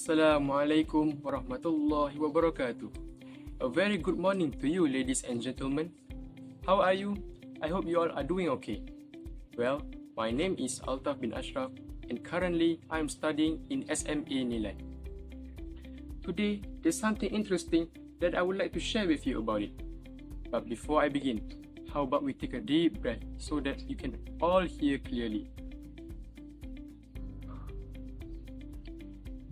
Assalamualaikum warahmatullahi wabarakatuh. A very good morning to you, ladies and gentlemen. How are you? I hope you all are doing okay. Well, my name is Altaff bin Ashraff and currently I am studying in SMA Nilai. Today, there's something interesting that I would like to share with you about it. But before I begin, how about we take a deep breath so that you can all hear clearly.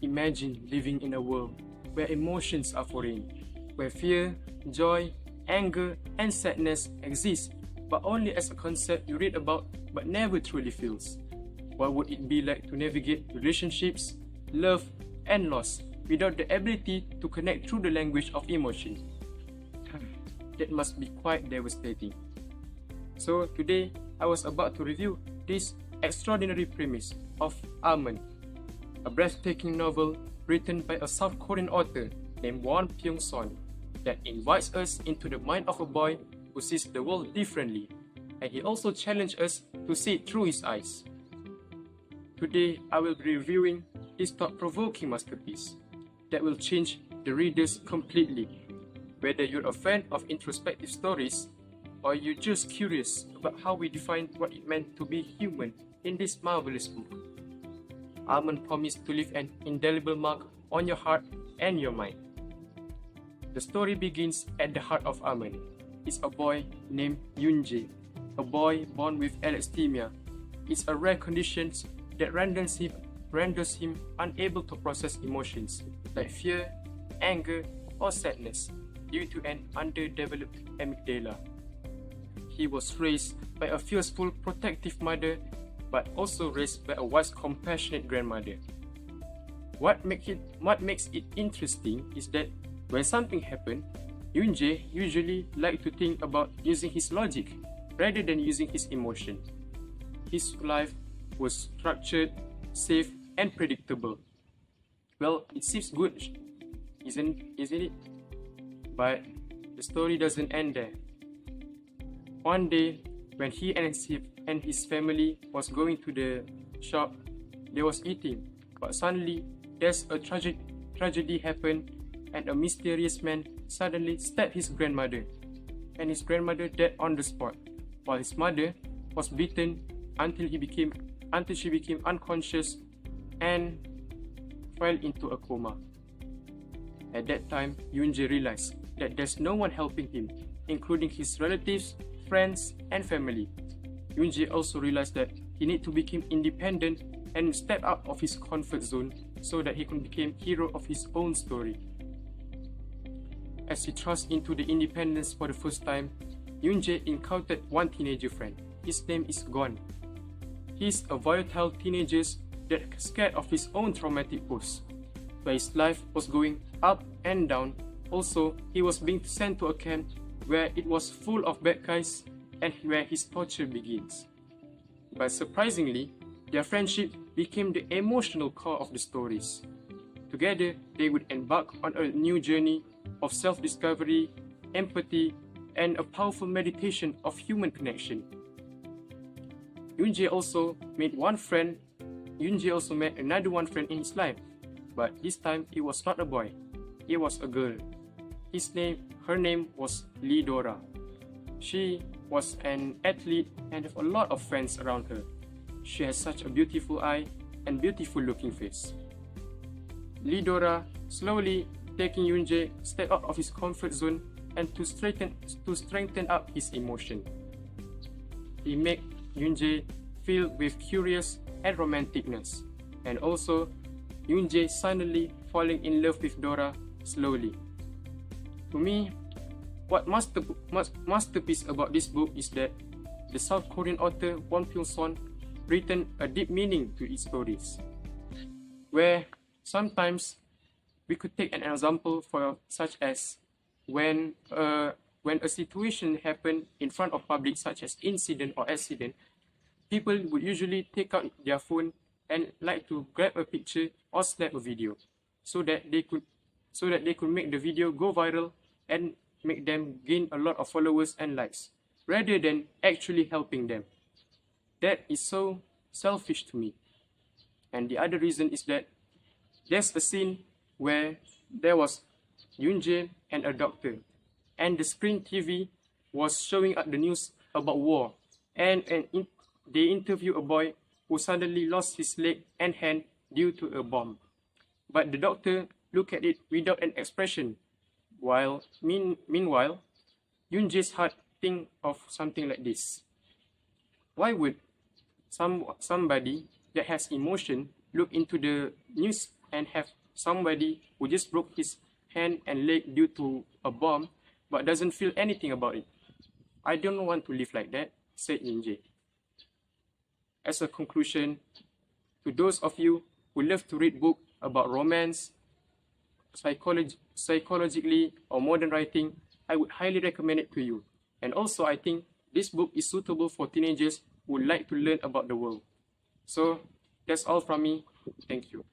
Imagine living in a world where emotions are foreign, where fear, joy, anger, and sadness exist, but only as a concept you read about but never truly feels. What would it be like to navigate relationships, love, and loss without the ability to connect through the language of emotion? That must be quite devastating. So today, I was about to review this extraordinary premise of Almond, a breathtaking novel written by a South Korean author named Won Pyung-son that invites us into the mind of a boy who sees the world differently, and he also challenged us to see it through his eyes. Today, I will be reviewing this thought-provoking masterpiece that will change the readers completely. Whether you're a fan of introspective stories, or you're just curious about how we define what it meant to be human in this marvelous book, Almond promised to leave an indelible mark on your heart and your mind. The story begins at the heart of Almond. It's a boy named Yoon-jae, a boy born with alexithymia. It's a rare condition that renders him unable to process emotions like fear, anger, or sadness due to an underdeveloped amygdala. He was raised by a fierceful, protective mother, but also raised by a wise, compassionate grandmother. What makes it interesting is that when something happened, Yoon-jae usually liked to think about using his logic rather than using his emotion. His life was structured, safe, and predictable. Well, it seems good, isn't it? But the story doesn't end there. One day, when he and his family was going to the shop, they was eating, but suddenly there's a tragedy happened, and a mysterious man suddenly stabbed his grandmother, and his grandmother died on the spot, while his mother was beaten until she became unconscious and fell into a coma. At that time, Yoon-jae realized that there's no one helping him, including his relatives, friends, and family. Yoon-jae also realized that he needed to become independent and step out of his comfort zone so that he could become hero of his own story. As he thrust into the independence for the first time, Yoon-jae encountered one teenager friend. His name is Gon. He's a volatile teenager that scared of his own traumatic past, where his life was going up and down. Also, he was being sent to a camp where it was full of bad guys and where his torture begins. But surprisingly, their friendship became the emotional core of the stories. Together, they would embark on a new journey of self-discovery, empathy, and a powerful meditation of human connection. Yoon-jae also met another one friend in his life, but this time it was not a boy, it was a girl. Her name was Lidora. She was an athlete and have a lot of friends around her. She has such a beautiful eye and beautiful looking face. Lidora slowly taking Yoon-jae step out of his comfort zone and to strengthen up his emotion. He make Yoon-jae feel with curious and romanticness, and also Yoon-jae suddenly falling in love with Dora slowly. To me, what masterpiece about this book is that the South Korean author Won Pyung-son written a deep meaning to its stories, where sometimes we could take an example for such as when a situation happened in front of public, such as incident or accident, people would usually take out their phone and like to grab a picture or snap a video so that they could make the video go viral and make them gain a lot of followers and likes, rather than actually helping them. That is so selfish to me. And the other reason is that There's a scene where there was Yunje and a doctor, and the screen TV was showing up the news about war, and they interview a boy who suddenly lost his leg and hand due to a bomb. But the doctor looked at it without an expression, while meanwhile, Yunje's heart think of something like this. Why would somebody that has emotion look into the news and have somebody who just broke his hand and leg due to a bomb but doesn't feel anything about it? I don't want to live like that, said Yunje. As a conclusion, to those of you who love to read books about romance, psychologically or modern writing, I would highly recommend it to you. And also, I think this book is suitable for teenagers who would like to learn about the world. So, that's all from me. Thank you.